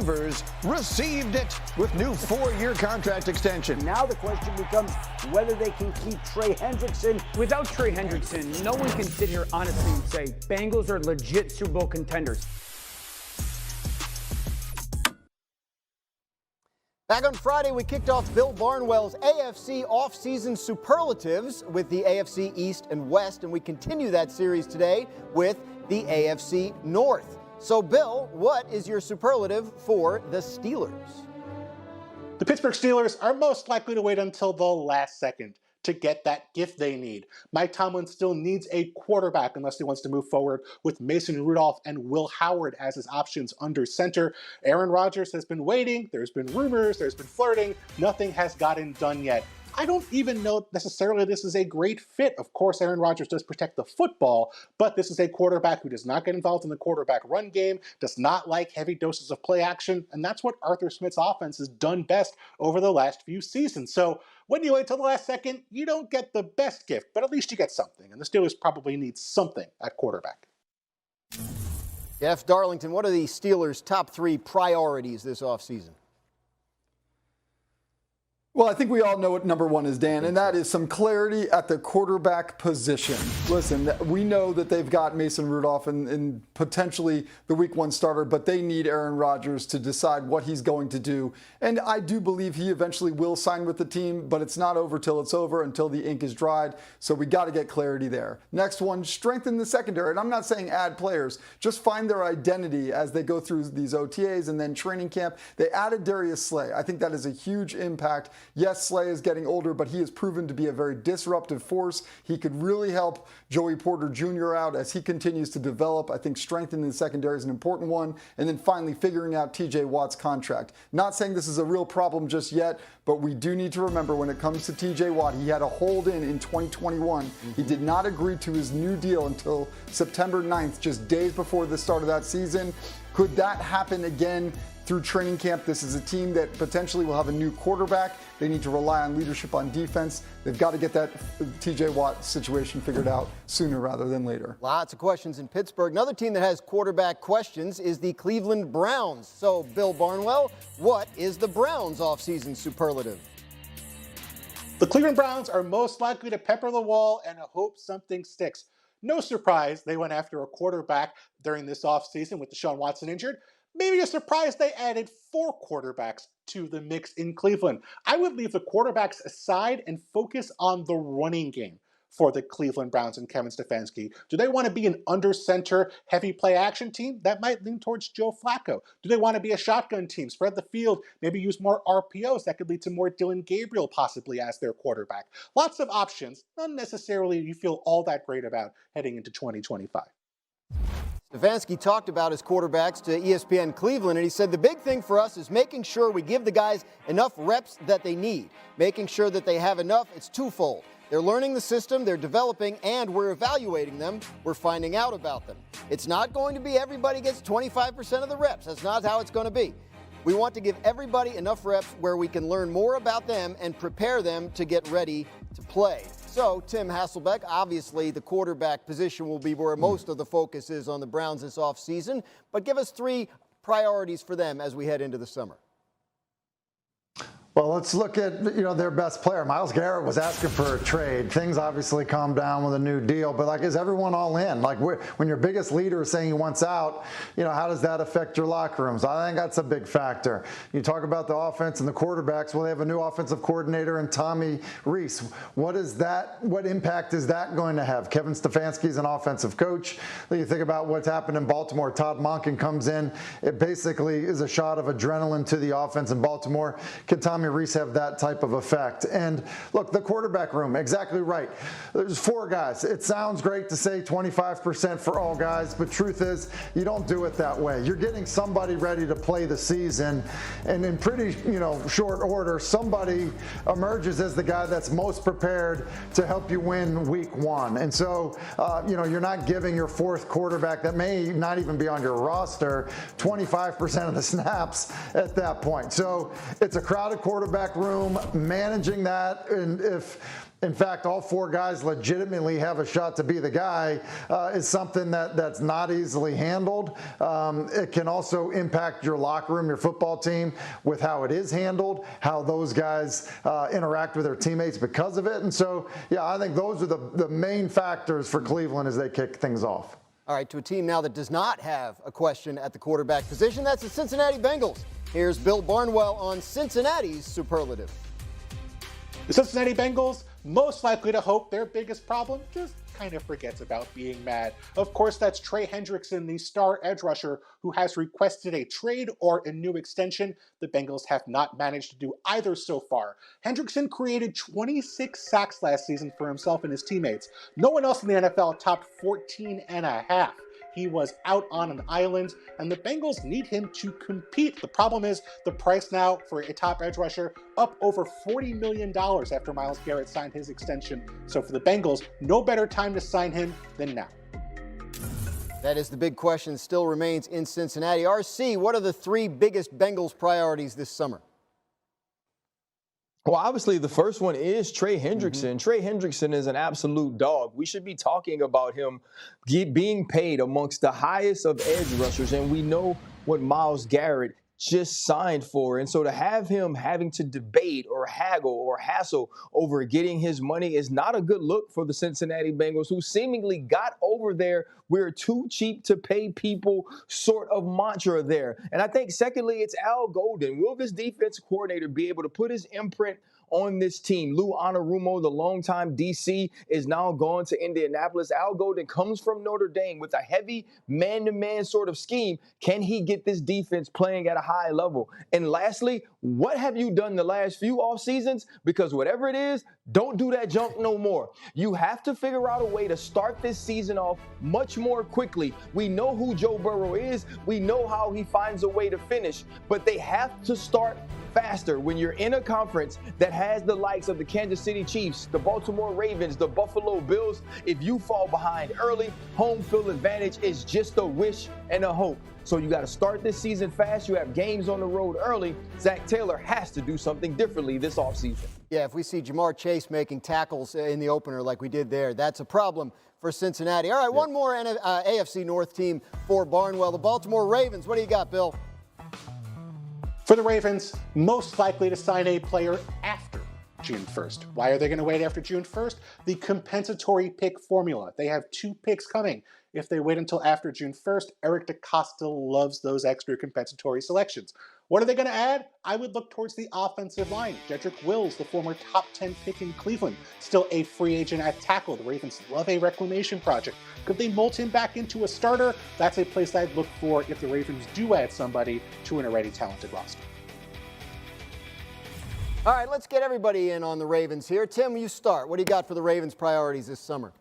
receivers received it with new 4-year contract extension. Now the question becomes whether they can keep Trey Hendrickson. Without Trey Hendrickson, no one can sit here honestly and say Bengals are legit Super Bowl contenders. Back on Friday, we kicked off Bill Barnwell's AFC offseason superlatives with the AFC East and West, and we continue that series today with the AFC North. So, Bill, what is your superlative for the Steelers? The Pittsburgh Steelers are most likely to wait until the last second to get that gift they need. Mike Tomlin still needs a quarterback unless he wants to move forward with Mason Rudolph and Will Howard as his options under center. Aaron Rodgers has been waiting. There's been rumors. There's been flirting. Nothing has gotten done yet. I don't even know necessarily this is a great fit. Of course, Aaron Rodgers does protect the football, but this is a quarterback who does not get involved in the quarterback run game, does not like heavy doses of play action, and that's what Arthur Smith's offense has done best over the last few seasons. So when you wait till the last second, you don't get the best gift, but at least you get something, and the Steelers probably need something at quarterback. Jeff Darlington, what are the Steelers' top 3 priorities this offseason? Well, I think we all know what number 1 is, Dan, and that is some clarity at the quarterback position. Listen, we know that they've got Mason Rudolph and potentially the week 1 starter, but they need Aaron Rodgers to decide what he's going to do. And I do believe he eventually will sign with the team, but it's not over till it's over, until the ink is dried. So we got to get clarity there. Next one, strengthen the secondary. And I'm not saying add players, just find their identity as they go through these OTAs and then training camp. They added Darius Slay. I think that is a huge impact. Yes, Slay is getting older, but he has proven to be a very disruptive force. He could really help Joey Porter Jr. out as he continues to develop. I think strengthening the secondary is an important one. And then finally, figuring out TJ Watt's contract. Not saying this is a real problem just yet, but we do need to remember when it comes to TJ Watt, he had a hold in 2021. He did not agree to his new deal until September 9th, just days before the start of that season. Could that happen again through training camp? This is a team that potentially will have a new quarterback. They need to rely on leadership on defense. They've got to get that TJ Watt situation figured out sooner rather than later. Lots of questions in Pittsburgh. Another team that has quarterback questions is the Cleveland Browns. So, Bill Barnwell, what is the Browns' offseason superlative? The Cleveland Browns are most likely to pepper the wall and hope something sticks. No surprise they went after a quarterback during this offseason with Deshaun Watson injured. Maybe a surprise they added 4 quarterbacks to the mix in Cleveland. I would leave the quarterbacks aside and focus on the running game for the Cleveland Browns and Kevin Stefanski. Do they want to be an under-center, heavy play action team? That might lean towards Joe Flacco. Do they want to be a shotgun team, spread the field, maybe use more RPOs? That could lead to more Dylan Gabriel possibly as their quarterback. Lots of options, not necessarily you feel all that great about heading into 2025. Stefanski talked about his quarterbacks to ESPN Cleveland, and he said the big thing for us is making sure we give the guys enough reps that they need. Making sure that they have enough, it's twofold. They're learning the system, they're developing, and we're evaluating them. We're finding out about them. It's not going to be everybody gets 25% of the reps. That's not how it's going to be. We want to give everybody enough reps where we can learn more about them and prepare them to get ready to play. So, Tim Hasselbeck, obviously the quarterback position will be where most of the focus is on the Browns this offseason, but give us 3 priorities for them as we head into the summer. Well, let's look at, their best player. Myles Garrett was asking for a trade. Things obviously calmed down with a new deal, but is everyone all in? When your biggest leader is saying he wants out, how does that affect your locker rooms? I think that's a big factor. You talk about the offense and the quarterbacks. Well, they have a new offensive coordinator in Tommy Rees. What impact is that going to have? Kevin Stefanski is an offensive coach. You think about what's happened in Baltimore. Todd Monken comes in. It basically is a shot of adrenaline to the offense in Baltimore. Can Tommy Rees have that type of effect? And look, the quarterback room, exactly right. There's 4 guys. It sounds great to say 25% for all guys, but truth is you don't do it that way. You're getting somebody ready to play the season, and in pretty short order, somebody emerges as the guy that's most prepared to help you win week 1. And so you're not giving your 4th quarterback that may not even be on your roster 25% of the snaps at that point. So it's a crowded quarterback room, managing that, and in fact, all 4 guys legitimately have a shot to be the guy is something that's not easily handled. It can also impact your locker room, your football team, with how it is handled, how those guys interact with their teammates because of it. And so, yeah, I think those are the main factors for Cleveland as they kick things off. All right, to a team now that does not have a question at the quarterback position. That's the Cincinnati Bengals. Here's Bill Barnwell on Cincinnati's superlative. The Cincinnati Bengals most likely to hope their biggest problem just kind of forgets about being mad. Of course, that's Trey Hendrickson, the star edge rusher, who has requested a trade or a new extension. The Bengals have not managed to do either so far. Hendrickson created 26 sacks last season for himself and his teammates. No one else in the NFL topped 14.5. He was out on an island, and the Bengals need him to compete. The problem is the price now for a top edge rusher up over $40 million after Myles Garrett signed his extension. So for the Bengals, no better time to sign him than now. That is the big question, still remains in Cincinnati. RC, what are the 3 biggest Bengals priorities this summer? Well, obviously, the first one is Trey Hendrickson. Trey Hendrickson is an absolute dog. We should be talking about him being paid amongst the highest of edge rushers, and we know what Myles Garrett just signed for. And so to have him having to debate or haggle or hassle over getting his money is not a good look for the Cincinnati Bengals, who seemingly got over their "we're too cheap to pay people" sort of mantra there. And I think secondly, it's Al Golden. Will this defense coordinator be able to put his imprint on this team? Lou Anarumo, the longtime DC, is now gone to Indianapolis. Al Golden comes from Notre Dame with a heavy man-to-man sort of scheme. Can he get this defense playing at a high level? And lastly, what have you done the last few off seasons? Because whatever it is, don't do that junk no more. You have to figure out a way to start this season off much more quickly. We know who Joe Burrow is. We know how he finds a way to finish, but they have to start faster when you're in a conference that has the likes of the Kansas City Chiefs, the Baltimore Ravens, the Buffalo Bills. If you fall behind early, home field advantage is just a wish and a hope. So you got to start this season fast. You have games on the road early. Zach Taylor has to do something differently this offseason. Yeah, if we see Jamar Chase making tackles in the opener like we did there, that's a problem for Cincinnati. All right, one more AFC North team for Barnwell, the Baltimore Ravens. What do you got, Bill? For the Ravens, most likely to sign a player after June 1st. Why are they going to wait after June 1st? The compensatory pick formula. They have 2 picks coming. If they wait until after June 1st, Eric DeCosta loves those extra compensatory selections. What are they going to add? I would look towards the offensive line. Jedrick Wills, the former top 10 pick in Cleveland, still a free agent at tackle. The Ravens love a reclamation project. Could they mold him back into a starter? That's a place I'd look for if the Ravens do add somebody to an already talented roster. All right, let's get everybody in on the Ravens here. Tim, you start. What do you got for the Ravens' priorities this summer?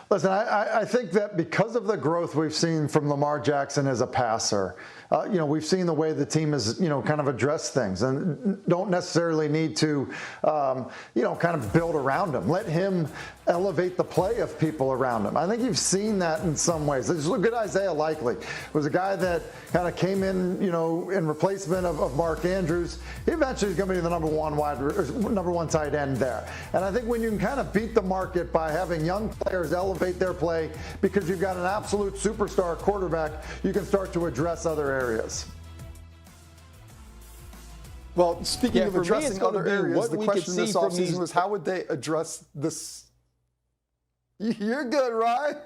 Listen, I think that because of the growth we've seen from Lamar Jackson as a passer, we've seen the way the team has, kind of addressed things and don't necessarily need to, kind of build around him. Let him elevate the play of people around him. I think you've seen that in some ways. Just look at Isaiah Likely. It was a guy that kind of came in, in replacement of Mark Andrews. He eventually is going to be the number one tight end there. And I think when you can kind of beat the market by having young players elevate their play because you've got an absolute superstar quarterback, you can start to address other areas. Well, speaking of addressing other areas, the question this offseason was how would they address this? You're good, Ryan.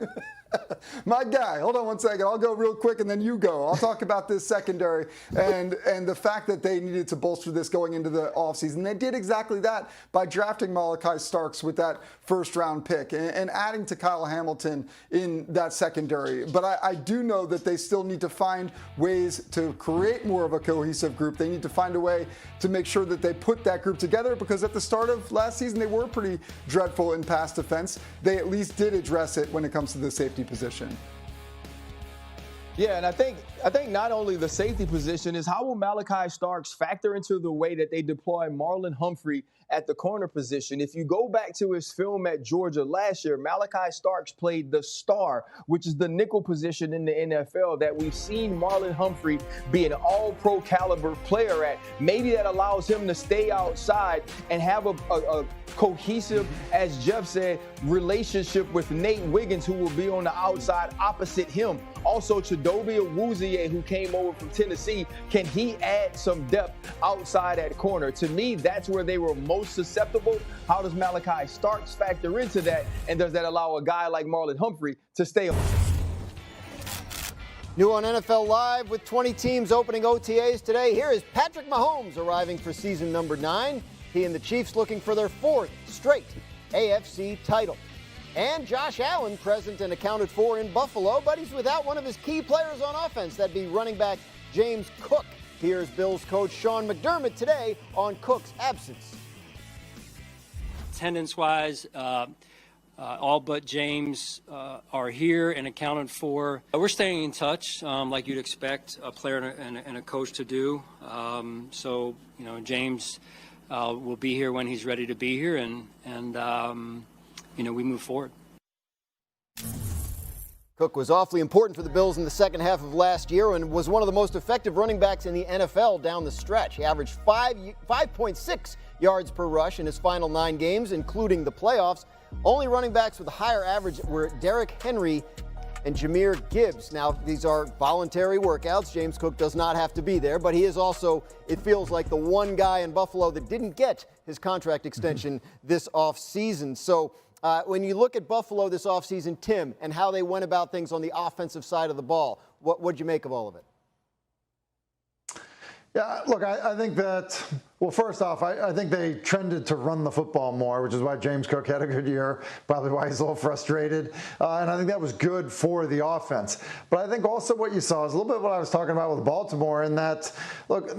My guy, hold on one second. I'll go real quick and then you go. I'll talk about this secondary and the fact that they needed to bolster this going into the offseason. They did exactly that by drafting Malachi Starks with that first-round pick and adding to Kyle Hamilton in that secondary. But I do know that they still need to find ways to create more of a cohesive group. They need to find a way to make sure that they put that group together because at the start of last season, they were pretty dreadful in pass defense. They at least did address it when it comes to the safety position. Yeah, and I think I think not only the safety position is how will Malachi Starks factor into the way that they deploy Marlon Humphrey at the corner position. If you go back to his film at Georgia last year, Malachi Starks played the star, which is the nickel position in the NFL that we've seen Marlon Humphrey be an all-pro caliber player at. Maybe that allows him to stay outside and have a cohesive, as Jeff said, relationship with Nate Wiggins, who will be on the outside opposite him. Also, Chidobe Awuzie, who came over from Tennessee, can he add some depth outside at corner? To me, that's where they were most susceptible. How does Malachi Starks factor into that? And does that allow a guy like Marlon Humphrey to stay on? New on NFL Live with 20 teams opening OTAs today. Here is Patrick Mahomes arriving for season number 9. He and the Chiefs looking for their 4th straight AFC title. And Josh Allen present and accounted for in Buffalo, but he's without one of his key players on offense. That'd be running back James Cook. Here's Bills coach Sean McDermott today on Cook's absence. Attendance-wise, all but James are here and accounted for. We're staying in touch, like you'd expect a player and a coach to do. So, James will be here when he's ready to be here, and we move forward. Cook was awfully important for the Bills in the second half of last year and was one of the most effective running backs in the NFL down the stretch. He averaged 5.6 yards per rush in his final 9 games, including the playoffs. Only running backs with a higher average were Derrick Henry and Jahmyr Gibbs. Now, these are voluntary workouts. James Cook does not have to be there, but he is also, it feels like, the one guy in Buffalo that didn't get his contract extension this offseason. So when you look at Buffalo this offseason, Tim, and how they went about things on the offensive side of the ball, what'd you make of all of it? Yeah, look, I think that, well, first off, I think they trended to run the football more, which is why James Cook had a good year, probably why he's a little frustrated. And I think that was good for the offense. But I think also what you saw is a little bit what I was talking about with Baltimore, in that, look,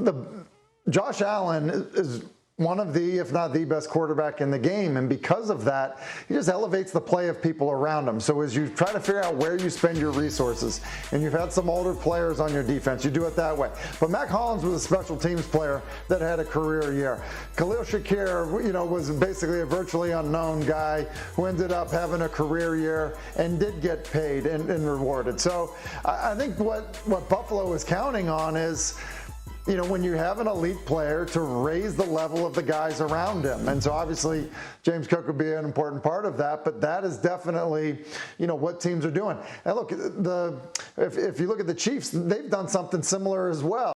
Josh Allen is one of the, if not the best quarterback in the game. And because of that, he just elevates the play of people around him. So as you try to figure out where you spend your resources, and you've had some older players on your defense, you do it that way. But Mac Hollins was a special teams player that had a career year. Khalil Shakir, was basically a virtually unknown guy who ended up having a career year and did get paid and rewarded. So I think what Buffalo is counting on is, when you have an elite player, to raise the level of the guys around him. And so obviously James Cook would be an important part of that, but that is definitely, what teams are doing. And look, if you look at the Chiefs, they've done something similar as well.